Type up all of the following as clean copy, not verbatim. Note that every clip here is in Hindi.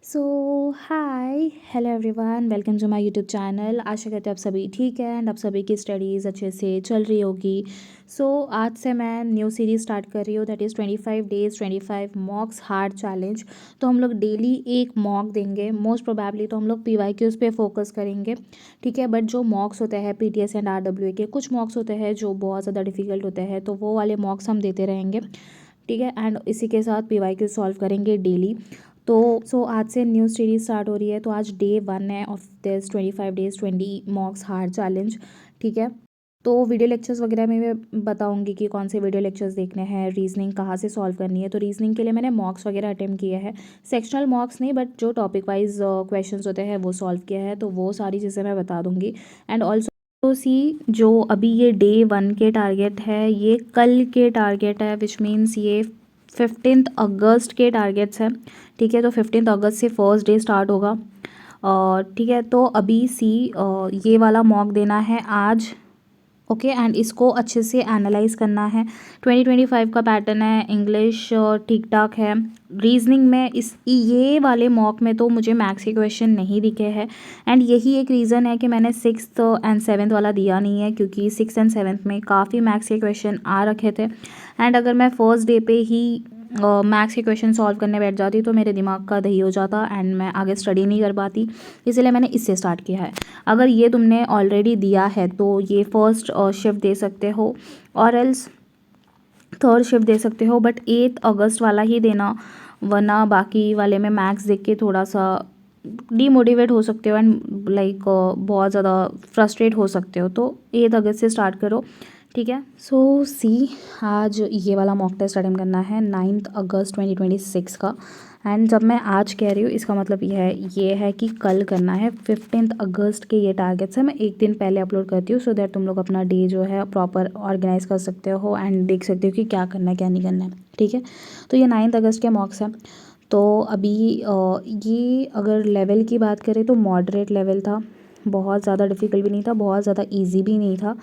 So hi hello everyone, welcome to my YouTube channel. आशा करते हैं आप सभी ठीक है एंड आप सभी की स्टडीज़ अच्छे से चल रही होगी। आज से मैं न्यू सीरीज़ स्टार्ट कर रही हूँ, that is 25 days 25 मॉक्स hard challenge. तो हम लोग डेली एक मॉक देंगे। मोस्ट प्रोबेबली तो हम लोग PYQs पे फोकस करेंगे, ठीक है। बट जो मॉक्स होते हैं PTS एंड RWA के, कुछ मॉक्स होते हैं जो बहुत ज़्यादा डिफिकल्ट होते हैं, तो वो वाले मॉक्स हम देते रहेंगे, ठीक है। एंड इसी के साथ PYQ सॉल्व करेंगे डेली। आज से न्यू सीरीज स्टार्ट हो रही है। तो आज डे 1 है of this 25 days 20 मॉक्स hard challenge, ठीक है। तो वीडियो लेक्चर्स वगैरह में मैं बताऊंगी कि कौन से वीडियो लेक्चर्स देखने हैं, रीजनिंग कहाँ से सॉल्व करनी है। तो रीजनिंग के लिए मैंने मॉक्स वगैरह अटेम्प्ट किए हैं, सेक्शनल मॉक्स नहीं, बट जो टॉपिक वाइज क्वेश्चंस होते हैं वो सॉल्व किया है। तो वो सारी चीज़ें मैं बता दूंगी। एंड ऑल्सो तो जो अभी ये डे 1 के टारगेट है, ये कल के टारगेट है, विच मीन्स ये 15 अगस्त के टारगेट्स हैं, ठीक है। तो 15 अगस्त से फर्स्ट डे स्टार्ट होगा, और ठीक है। तो अभी ये वाला मॉक देना है आज, ओके। एंड इसको अच्छे से एनालाइज करना है। 2025 का पैटर्न है, इंग्लिश ठीक ठाक है। रीजनिंग में ये वाले मॉक में तो मुझे मैथ्स के क्वेश्चन नहीं दिखे हैं, एंड यही एक रीज़न है कि मैंने 6th एंड 7th वाला दिया नहीं है, क्योंकि 6th एंड 7th में काफ़ी मैथ्स के क्वेश्चन आ रखे थे। एंड अगर मैं फर्स्ट डे पे ही मैथ्स के क्वेश्चन सॉल्व करने बैठ जाती तो मेरे दिमाग का दही हो जाता एंड मैं आगे स्टडी नहीं कर पाती, इसलिए मैंने इससे स्टार्ट किया है। अगर ये तुमने ऑलरेडी दिया है तो ये फर्स्ट शिफ्ट दे सकते हो, और एल्स थर्ड शिफ्ट दे सकते हो, बट 8 अगस्त वाला ही देना, वरना बाकी वाले में मैथ्स देख के थोड़ा सा डीमोटिवेट हो सकते हो एंड लाइक बहुत ज़्यादा फ्रस्ट्रेट हो सकते हो। तो 8 अगस्त से स्टार्ट करो, ठीक है। आज ये वाला मॉक टेस्ट अटेम्प्ट करना है 9 अगस्त 2026 का। एंड जब मैं आज कह रही हूँ, इसका मतलब ये है कि कल करना है। 15 अगस्त के ये टारगेट्स है, मैं एक दिन पहले अपलोड करती हूँ, सो दैट तुम लोग अपना डे जो है प्रॉपर ऑर्गेनाइज कर सकते हो एंड देख सकते हो कि क्या करना है क्या नहीं करना है, ठीक है। तो ये 9 अगस्त के मॉक्स हैं। तो अभी ये अगर लेवल की बात करें तो मॉडरेट लेवल था, बहुत ज़्यादा डिफिकल्ट भी नहीं था, बहुत ज़्यादा ईजी भी नहीं था,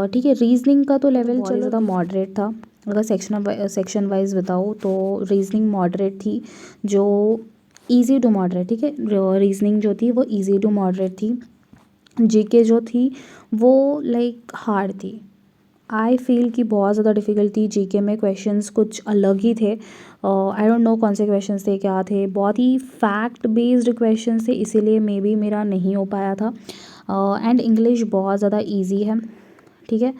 ठीक है। रीजनिंग का तो लेवल बहुत ज़्यादा मॉडरेट था। अगर सेक्शन वाइज बताऊँ तो रीजनिंग मॉडरेट थी, जो इजी टू मॉडरेट, ठीक है। रीजनिंग जो थी वो इजी टू मॉडरेट थी। जीके जो थी वो लाइक हार्ड थी। आई फील कि बहुत ज़्यादा डिफ़िकल्ट थी जीके में। क्वेश्चंस कुछ अलग ही थे, आई डोंट नो कौन से क्वेश्चंस थे, क्या थे, बहुत ही फैक्ट बेस्ड क्वेश्चंस थे, इसीलिए मे बी मेरा नहीं हो पाया था। एंड इंग्लिश बहुत ज़्यादा इजी है, ठीक है।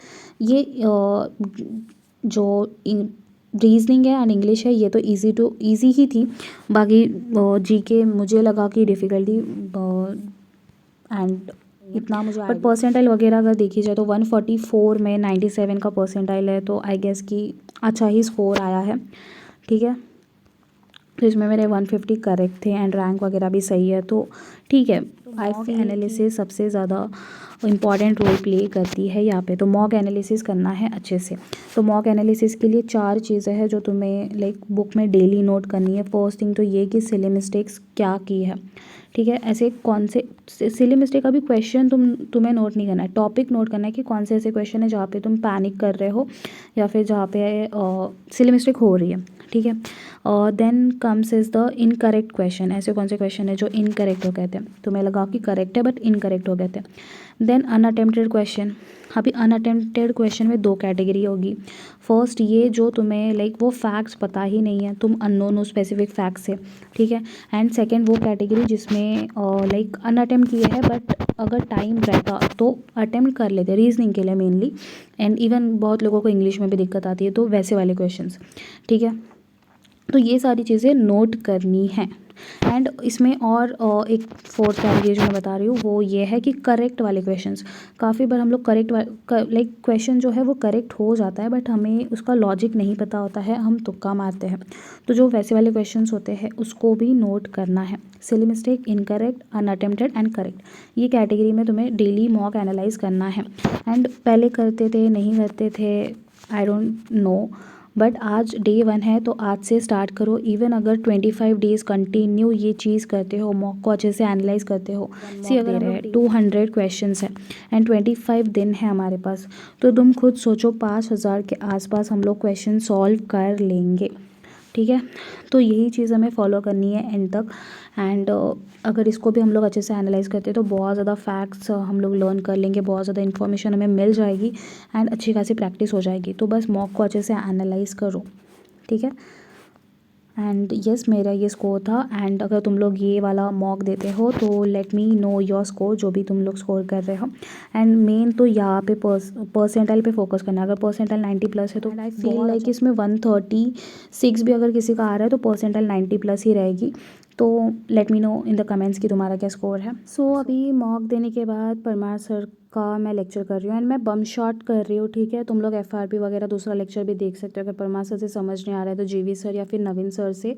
ये जो रीजनिंग है एंड इंग्लिश है, ये तो इजी ही थी। बाकी जीके मुझे लगा कि डिफ़िकल्टी एंड इतना मुझे, बट परसेंटाइल वगैरह अगर देखी जाए तो 144 में 97 का परसेंटाइल है, तो आई गेस कि अच्छा ही स्कोर आया है, ठीक है। तो इसमें मेरे 150 करेक्ट थे एंड रैंक वगैरह भी सही है, तो ठीक है। आई फील एनालिसिस सबसे ज़्यादा इंपॉर्टेंट रोल प्ले करती है यहाँ पे। तो मॉक एनालिसिस करना है अच्छे से। तो मॉक एनालिसिस के लिए 4 चीज़ें हैं जो तुम्हें लाइक बुक में डेली नोट करनी है। फर्स्ट थिंग तो ये कि सिली मिस्टेक्स क्या की है, ठीक है। ऐसे कौन से सिली मिस्टेक का भी क्वेश्चन तुम्हें नोट नहीं करना है, टॉपिक नोट करना है कि कौन से ऐसे क्वेश्चन है जहाँ पे तुम पैनिक कर रहे हो या फिर जहाँ पे सिली मिस्टेक हो रही है, ठीक है। Then comes is the incorrect question. ऐसे कौन से क्वेश्चन है जो इनकरेक्ट हो गए थे, तुम्हें लगा कि करेक्ट है बट इनकरेक्ट हो गए थे। Then unattempted question. अभी अनअटेम्प्टेड क्वेश्चन में 2 कैटेगरी होगी। फर्स्ट ये जो तुम्हें लाइक वो फैक्ट्स पता ही नहीं है, तुम अननोन हो स्पेसिफिक फैक्ट्स से, ठीक है। एंड सेकेंड वो कैटेगरी जिसमें लाइक अनअटेम्प्ट किए हैं, बट अगर टाइम रहता तो अटेम्प्ट कर लेते, रीजनिंग के लिए मेनली। एंड इवन बहुत लोगों को इंग्लिश में भी दिक्कत आती है, तो वैसे वाले क्वेश्चन, ठीक है। तो ये सारी चीज़ें नोट करनी है। एंड इसमें और एक फोर्थ कैटेगरी जो मैं बता रही हूँ वो ये है कि करेक्ट वाले क्वेश्चंस। काफ़ी बार हम लोग लाइक क्वेश्चन जो है वो करेक्ट हो जाता है, बट हमें उसका लॉजिक नहीं पता होता है, हम तुक्का मारते हैं। तो जो वैसे वाले क्वेश्चंस होते हैं उसको भी नोट करना है। Silly mistake, incorrect, unattempted and correct, ये कैटेगरी में तुम्हें डेली मॉक एनालाइज करना है। एंड पहले करते थे नहीं करते थे, आई डोंट नो, बट आज डे 1 है तो आज से स्टार्ट करो। इवन अगर 25 डेज़ कंटिन्यू ये चीज़ करते हो, मॉक को अच्छे से एनालाइज करते हो। सी अगर हम लोग 200 क्वेश्चंस हैं एंड 25 दिन है हमारे पास, तो तुम खुद सोचो 5000 के आसपास हम लोग क्वेश्चन सॉल्व कर लेंगे। ठीक है। तो यही चीज़ हमें फॉलो करनी है एंड तक। एंड अगर इसको भी हम लोग अच्छे से एनालाइज करते हैं तो बहुत ज़्यादा फैक्ट्स हम लोग लर्न कर लेंगे, बहुत ज़्यादा इन्फॉर्मेशन हमें मिल जाएगी एंड अच्छी खासी प्रैक्टिस हो जाएगी। तो बस मॉक को अच्छे से एनालाइज करो, ठीक है। एंड यस, मेरा ये स्कोर था। एंड अगर तुम लोग ये वाला मॉक देते हो तो let me know your score, जो भी तुम लोग स्कोर कर रहे हो। एंड मेन तो यहाँ पे परसेंटाइल पे फोकस करना है। अगर परसेंटाइल 90 प्लस है तो आई फील लाइक इसमें 136 भी अगर किसी का आ रहा है तो परसेंटाइल 90 प्लस ही रहेगी। तो let me know in the comments कि तुम्हारा क्या स्कोर है। सो अभी मॉक देने के बाद परमार सर का मैं लेक्चर कर रही हूँ एंड मैं बम शॉट कर रही हूँ, ठीक है। तुम लोग एफआरपी वगैरह दूसरा लेक्चर भी देख सकते हो। अगर परमार सर से समझ नहीं आ रहा है तो जीवी सर या फिर नवीन सर से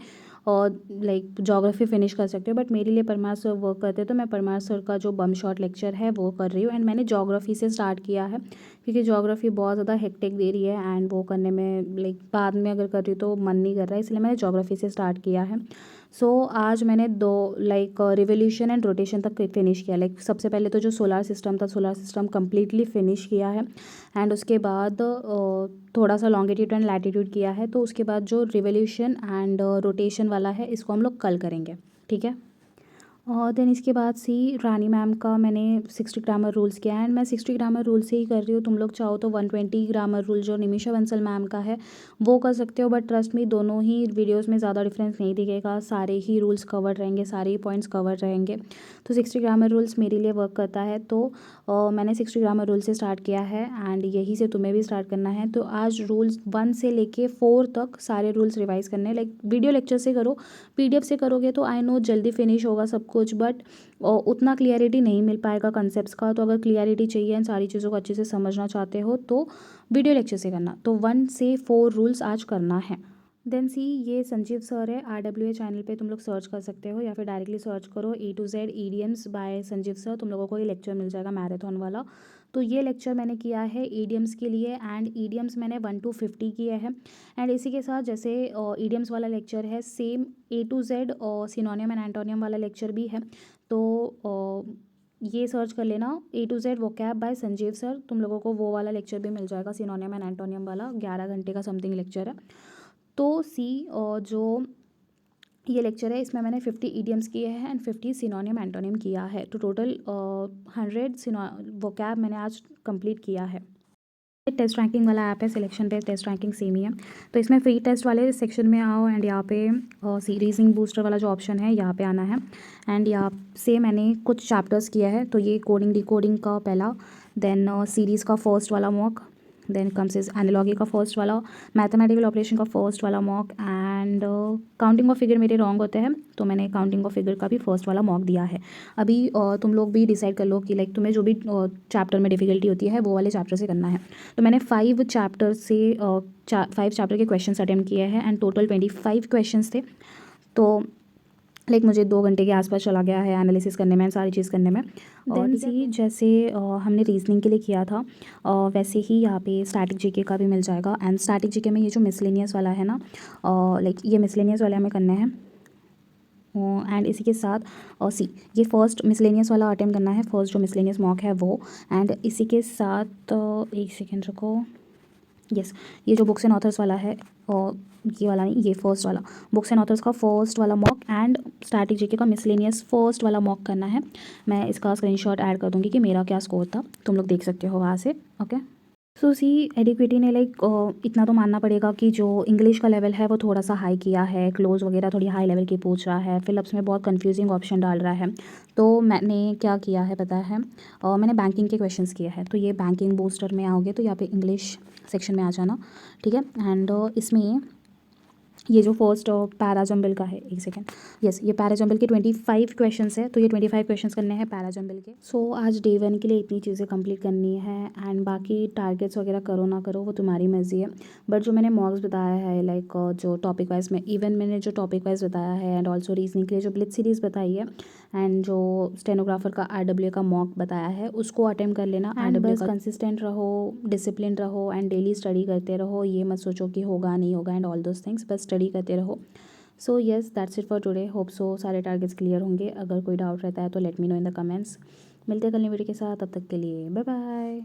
और लाइक जोग्राफी फिनिश कर सकते हो। बट मेरे लिए परमार सर वर्क करते हैं तो मैं परमार सर का जो बम शॉट लेक्चर है वो कर रही हूँ। एंड मैंने जोग्राफी से स्टार्ट किया है क्योंकि जोग्राफी बहुत ज़्यादा हेक्टिक दे रही है एंड वो करने में लाइक बाद में अगर कर रही हूँ तो मन नहीं कर रहा है, इसलिए मैंने जोग्राफी से स्टार्ट किया है। सो आज मैंने दो लाइक रिवोल्यूशन एंड रोटेशन तक फिनिश किया। लाइक सबसे पहले तो जो सोलार सिस्टम था, सोलार सिस्टम कम्प्लीटली फिनिश किया है। एंड उसके बाद थोड़ा सा लॉन्गिट्यूड एंड लैटिट्यूड किया है। तो उसके बाद जो रिवोल्यूशन एंड रोटेशन वाला है इसको हम लोग कल करेंगे, ठीक है। और देन इसके बाद सी रानी मैम का मैंने 60 ग्रामर रूल्स किया है एंड मैं 60 ग्रामर रूल से ही कर रही हूँ। तुम लोग चाहो तो 120 ग्रामर रूल जो निमिषा बंसल मैम का है वो कर सकते हो। बट ट्रस्ट मी, दोनों ही वीडियोस में ज़्यादा डिफरेंस नहीं दिखेगा, सारे ही रूल्स कवर रहेंगे, सारे ही पॉइंट्स कवर रहेंगे। तो 60 ग्रामर रूल्स मेरे लिए वर्क करता है। तो मैंने 60 ग्रामर रूल से स्टार्ट किया है एंड यही से तुम्हें भी स्टार्ट करना है। तो आज रूल्स 1 से लेके 4 तक सारे रूल्स रिवाइज करने हैं। लाइक वीडियो लेक्चर से करो, पीडीएफ से करोगे तो आई नो जल्दी फिनिश होगा सब कुछ, बट उतना क्लियरिटी नहीं मिल पाएगा कंसेप्ट्स का। तो अगर क्लियरिटी चाहिए एंड सारी चीज़ों को अच्छे से समझना चाहते हो तो वीडियो लेक्चर से करना। तो 1 से 4 रूल्स आज करना है। देन सी, ये संजीव सर है, RWA चैनल पे तुम लोग सर्च कर सकते हो या फिर डायरेक्टली सर्च करो A to Z idioms by Sanjeev sir, तुम लोगों को ये लेक्चर मिल जाएगा मैराथन वाला। तो ये लेक्चर मैंने किया है ईडियम्स के लिए एंड ईडियम्स मैंने 1 to 50 किए हैं। एंड इसी के साथ जैसे ईडियम्स वाला लेक्चर है सेम A to Z और सिनोनियम एंड एंटोनियम वाला लेक्चर भी है। तो ये सर्च कर लेना A to Z vocab by Sanjeev sir, तुम लोगों को वो वाला लेक्चर भी मिल जाएगा, सिनोनियम एंड एंटोनियम वाला 11 घंटे का समथिंग लेक्चर है। तो सी जो ये लेक्चर है इसमें मैंने 50 ईडियम्स किए हैं एंड 50 सिनोनियम एंटोनियम किया है। तो टोटल 100 वोकैब मैंने आज कंप्लीट किया है। टेस्ट रैंकिंग वाला ऐप है, सिलेक्शन पे टेस्ट रैंकिंग सेम ही है। तो इसमें फ्री टेस्ट वाले सेक्शन में आओ एंड यहाँ पे रीजनिंग बूस्टर वाला जो ऑप्शन है यहाँ पे आना है। एंड यहाँ से मैंने कुछ चैप्टर्स किया है। तो ये कोडिंग डिकोडिंग का पहला, देन सीरीज़ का फर्स्ट वाला mock, then comes is analogy का फर्स्ट वाला, मैथमेटिकल ऑपरेशन का फर्स्ट वाला mock and counting of figure मेरे रॉन्ग होते हैं तो मैंने काउंटिंग ऑफ फिगर का भी फर्स्ट वाला मॉक दिया है। अभी तुम लोग भी डिसाइड कर लो कि लाइक तुम्हें जो भी चैप्टर में डिफिकल्टी होती है वो वाले चैप्टर से करना है। तो मैंने 5 चैप्टर से 5 चैप्टर के क्वेश्चन अटेम्प्ट किए हैं एंड टोटल 25 क्वेश्चन थे। तो लाइक मुझे 2 घंटे के आसपास चला गया है एनालिसिस करने में, सारी चीज़ करने में। देन सी जैसे हमने रीजनिंग के लिए किया था वैसे ही यहाँ पे स्टैटिक जीके का भी मिल जाएगा। एंड स्टैटिक जीके में ये जो मिसलेनियस वाला है ना, लाइक ये मिसलेनियस वाले हमें करने हैं। एंड इसी के साथ सी ये फर्स्ट मिसलेनियस वाला अटेम्प्ट करना है, फर्स्ट जो मिसलेनियस मॉक है वो। एंड इसी के साथ एक सेकेंड रुको, यस ये जो बुक्स एंड ऑथर्स वाला है और ये वाला नहीं, ये फर्स्ट वाला बुक्स एंड ऑथर्स का फर्स्ट वाला मॉक एंड स्टैटिक जीके का मिसलेनियस फर्स्ट वाला मॉक करना है। मैं इसका स्क्रीनशॉट ऐड कर दूंगी कि मेरा क्या स्कोर था, तुम लोग देख सकते हो वहाँ से। ओके, सो सी एडिक्विटी ने लाइक इतना तो मानना पड़ेगा कि जो इंग्लिश का लेवल है वो थोड़ा सा हाई किया है, क्लोज वगैरह थोड़ी हाई लेवल की पूछ रहा है, फिलिप्स में बहुत कंफ्यूजिंग ऑप्शन डाल रहा है। तो मैंने क्या किया है पता है, मैंने बैंकिंग के क्वेश्चंस किए हैं। तो ये बैंकिंग बूस्टर में आओगे तो यहाँ पे इंग्लिश सेक्शन में आ जाना, ठीक है। एंड इसमें ये जो फर्स्ट पैराजम्बल का है, एक सेकेंड, यस ये पैराजम्बल के 25 क्वेश्चंस है। तो ये 25 क्वेश्चंस करने हैं पैराजम्बल के। सो आज डे 1 के लिए इतनी चीज़ें कंप्लीट करनी है एंड बाकी टारगेट्स वगैरह करो ना करो वो तुम्हारी मर्जी है। बट जो मैंने मॉक्स बताया है लाइक जो टॉपिक वाइज में, इवन मैंने जो टॉपिक वाइज बताया है एंड ऑल्सो रीजनिंग के लिए जो ब्लिट्ज सीरीज़ बताई है एंड जो स्टेनोग्राफर का RWA का मॉक बताया है उसको अटेम्प्ट कर लेना। RWA का कंसिस्टेंट रहो, डिसिप्लिन रहो एंड डेली स्टडी करते रहो। ये मत सोचो कि होगा नहीं होगा एंड ऑल दोस थिंग्स, बस स्टडी करते रहो। So yes that's it for today, hope so सारे टारगेट्स क्लियर होंगे। अगर कोई डाउट रहता है तो let me know in the comments. मिलते हैं कल नई वीडियो के साथ, तब तक के लिए बाय बाय।